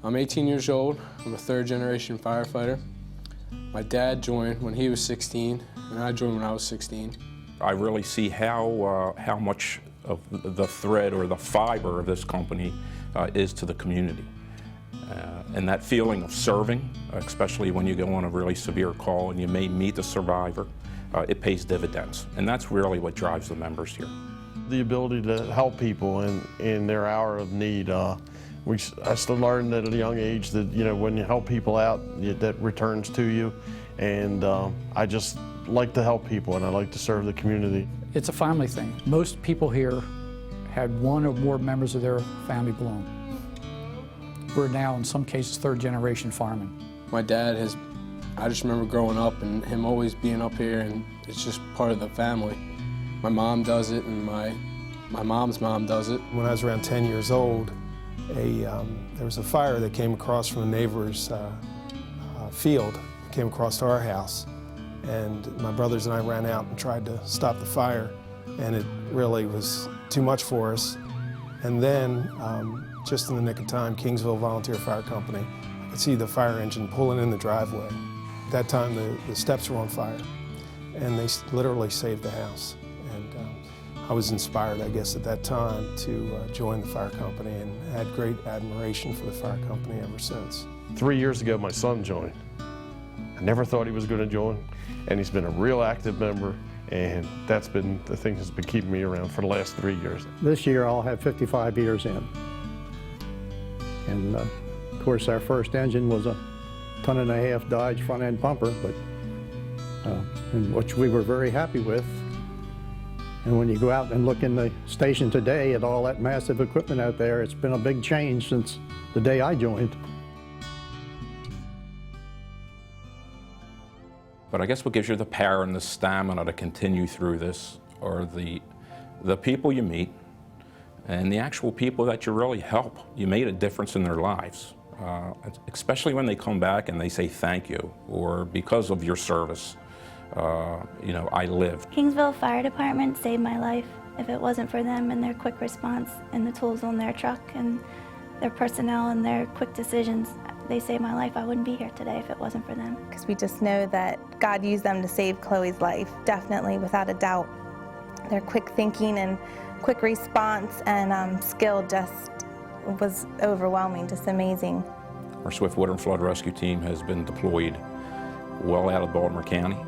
I'm 18 years old. I'm a third-generation firefighter. My dad joined when he was 16, and I joined when I was 16. I really see how much of the thread or the fiber of this company is to the community. And that feeling of serving, especially when you go on a really severe call and you may meet the survivor, it pays dividends. And that's really what drives the members here. The ability to help people in their hour of need. I still learned at a young age that, when you help people out, that returns to you. And I just like to help people, and I like to serve the community. It's a family thing. Most people here had one or more members of their family belong. We're now, in some cases, third-generation firemen. My dad I just remember growing up and him always being up here, and it's just part of the family. My mom does it, and my mom's mom does it. When I was around 10 years old, there was a fire that came across from a neighbor's field, came across to our house, and my brothers and I ran out and tried to stop the fire, and it really was too much for us. And then, just in the nick of time, Kingsville Volunteer Fire Company, I could see the fire engine pulling in the driveway. At that time, the steps were on fire, and they literally saved the house. And I was inspired, I guess, at that time to join the fire company, and had great admiration for the fire company ever since. 3 years ago, my son joined. I never thought he was going to join, and he's been a real active member, and that's been the thing that's been keeping me around for the last 3 years. This year I'll have 55 years in. And of course our first engine was a 1.5 ton Dodge front-end pumper, but which we were very happy with. And when you go out and look in the station today at all that massive equipment out there, it's been a big change since the day I joined. But I guess what gives you the power and the stamina to continue through this are the people you meet and the actual people that you really help. You made a difference in their lives, especially when they come back and they say thank you, or because of your service, I lived. Kingsville Fire Department saved my life. If it wasn't for them and their quick response and the tools on their truck and their personnel and their quick decisions, they saved my life. I wouldn't be here today if it wasn't for them. Because we just know that God used them to save Chloe's life, definitely, without a doubt. Their quick thinking and quick response and skill just was overwhelming, just amazing. Our Swift Water and Flood Rescue Team has been deployed well out of Baltimore County.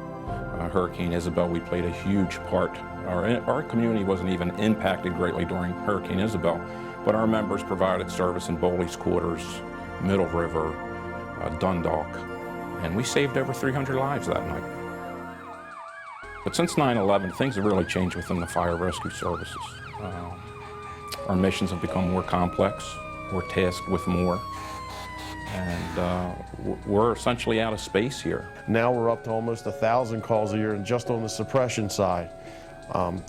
Hurricane Isabel, we played a huge part. Our community wasn't even impacted greatly during Hurricane Isabel, but our members provided service in Bowley's Quarters, Middle River, Dundalk, and we saved over 300 lives that night. But since 9/11, things have really changed within the fire rescue services. Our missions have become more complex, we're tasked with more, and we're essentially out of space here. Now we're up to almost 1,000 calls a year, and just on the suppression side.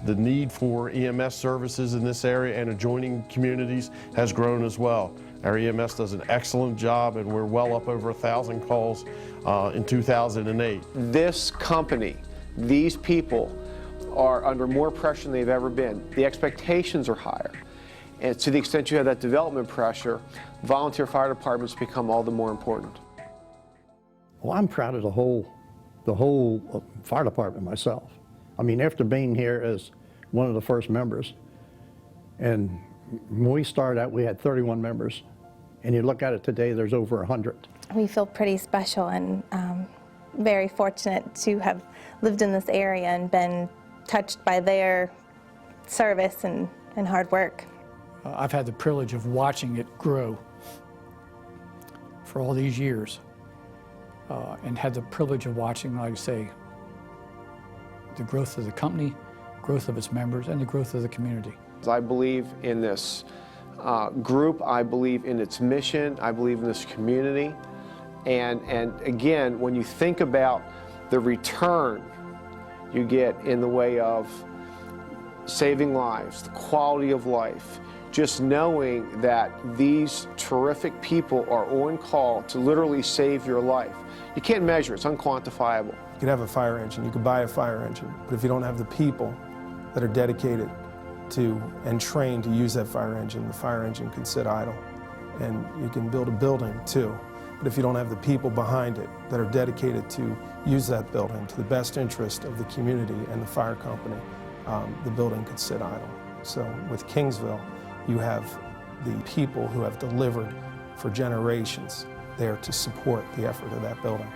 The need for EMS services in this area and adjoining communities has grown as well. Our EMS does an excellent job, and we're well up over 1,000 calls in 2008. This company, these people are under more pressure than they've ever been. The expectations are higher. And to the extent you have that development pressure, volunteer fire departments become all the more important. Well, I'm proud of the whole fire department myself. I mean, after being here as one of the first members, and when we started out, we had 31 members, and you look at it today, there's over 100. We feel pretty special and very fortunate to have lived in this area and been touched by their service and hard work. I've had the privilege of watching it grow for all these years, and had the privilege of watching, like I say, the growth of the company, growth of its members, and the growth of the community. I believe in this group, I believe in its mission, I believe in this community, and again, when you think about the return you get in the way of saving lives, the quality of life, just knowing that these terrific people are on call to literally save your life. You can't measure, it's unquantifiable. You could have a fire engine, you could buy a fire engine, but if you don't have the people that are dedicated to and trained to use that fire engine, the fire engine can sit idle. and you can build a building too. But if you don't have the people behind it that are dedicated to use that building to the best interest of the community and the fire company, the building could sit idle. So with Kingsville, you have the people who have delivered for generations there to support the effort of that building.